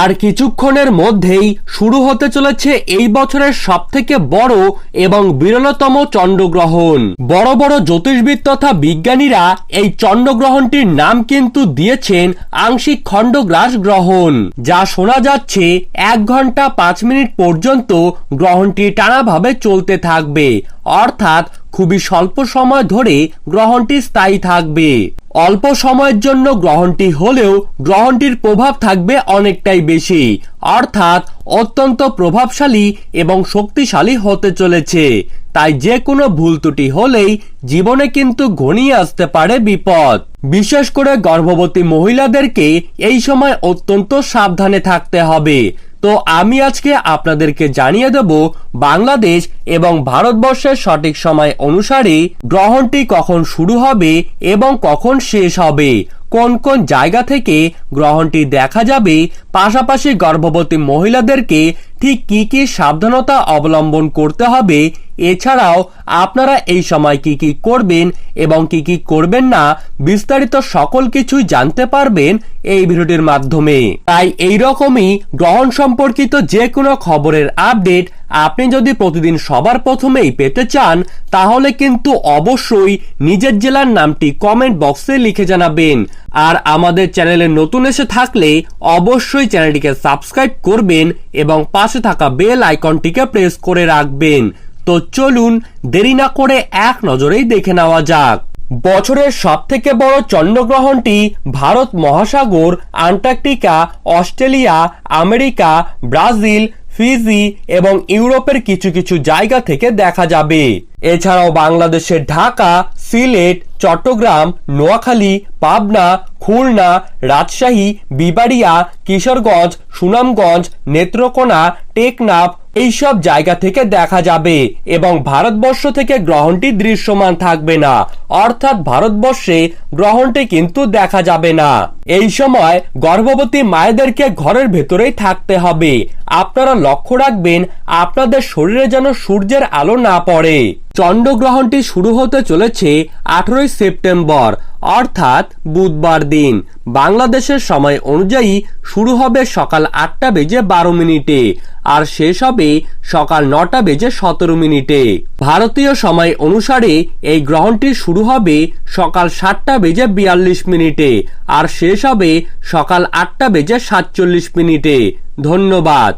আর কিছুক্ষণের মধ্যেই শুরু হতে চলেছে এই বছরের সবথেকে বড় এবং বিরলতম চন্দ্রগ্রহণ। বড় বড় জ্যোতিষবিদ তথা বিজ্ঞানীরা এই চন্দ্রগ্রহণটির নাম কিন্তু দিয়েছেন আংশিক খণ্ডগ্রাস গ্রহণ, যা শোনা যাচ্ছে 1 ঘন্টা 5 মিনিট পর্যন্ত গ্রহণটি টানাভাবে চলতে থাকবে, অর্থাৎ খুবই স্বল্প সময় ধরে গ্রহণটি স্থায়ী থাকবে। অল্প সময়ের জন্য গ্রহণটি হলেও গ্রহণটির প্রভাব থাকবে অনেকটাই বেশি, অর্থাৎ অত্যন্ত প্রভাবশালী এবং শক্তিশালী হতে চলেছে। তাই যে কোনো ভুল ত্রুটি হলেই জীবনে কিন্তু ঘনিয়ে আসতে পারে বিপদ। বিশেষ করে গর্ভবতী মহিলাদেরকে এই সময় অত্যন্ত সাবধানে থাকতে হবে। তো আমি আজকে আপনাদেরকে জানিয়ে দেব বাংলাদেশ এবং ভারতবর্ষের সঠিক সময় অনুসারে গ্রহণটি কখন শুরু হবে এবং কখন শেষ হবে, কোন কোন জায়গা থেকে গ্রহণটি দেখা যাবে, পাশাপাশি গর্ভবতী মহিলাদেরকে ঠিক কি কি সাবধানতা অবলম্বন করতে হবে, এছাড়াও আপনারা এই সময় কি কি করবেন এবং কি কি করবেন না, বিস্তারিত সকল কিছুই জানতে পারবেন এই ভিডিওটির মাধ্যমে। তাই এই রকমই গ্রহণ সম্পর্কিত যে কোনো খবরের আপডেট আপনি যদি প্রতিদিন সবার প্রথমেই পেতে চান, তাহলে কিন্তু অবশ্যই নিজের জেলার নামটি কমেন্ট বক্সে লিখে জানাবেন। আর আমাদের চ্যানেলে নতুন এসে থাকলে অবশ্যই চ্যানেলটিকে সাবস্ক্রাইব করবেন এবং পাশে থাকা বেল আইকনটিকে প্রেস করে রাখবেন। তো চলুন দেরি না করে এক নজরেই দেখে নেওয়া যাক। বছরের সবথেকে বড় চন্দ্রগ্রহণটি ভারত মহাসাগর, Antarctica, Australia, America, Brazil, Fiji এবং ইউরোপের কিছু কিছু জায়গা থেকে দেখা যাবে। এছাড়াও বাংলাদেশের ঢাকা, সিলেট, চট্টগ্রাম, নোয়াখালী, পাবনা, খুলনা, রাজশাহী, বিবাড়িয়া, কিশোরগঞ্জ, সুনামগঞ্জ, নেত্রকোনা, টেকনাফ এইসব জায়গা থেকে দেখা যাবে এবং ভারতবর্ষ থেকে গ্রহণটি দৃশ্যমান থাকবে না, অর্থাৎ ভারতবর্ষে গ্রহণটি কিন্তু দেখা যাবে না। এই সময় গর্ভবতী মায়েদেরকে ঘরের ভেতরেই থাকতে হবে। আপনারা লক্ষ্য রাখবেন আপনাদের শরীরে যেন সূর্যের আলো না পড়ে। চন্দ্রগ্রহণটি শুরু হতে চলেছে 18 সেপ্টেম্বর, অর্থাৎ বুধবার দিন। বাংলাদেশের সময় অনুযায়ী শুরু হবে সকাল 8:12 আর শেষ হবে সকাল 9:17 ভারতীয় সময় অনুসারে এই গ্রহণটি শুরু হবে সকাল 7:42 আর শেষ হবে সকাল 8:47 ধন্যবাদ।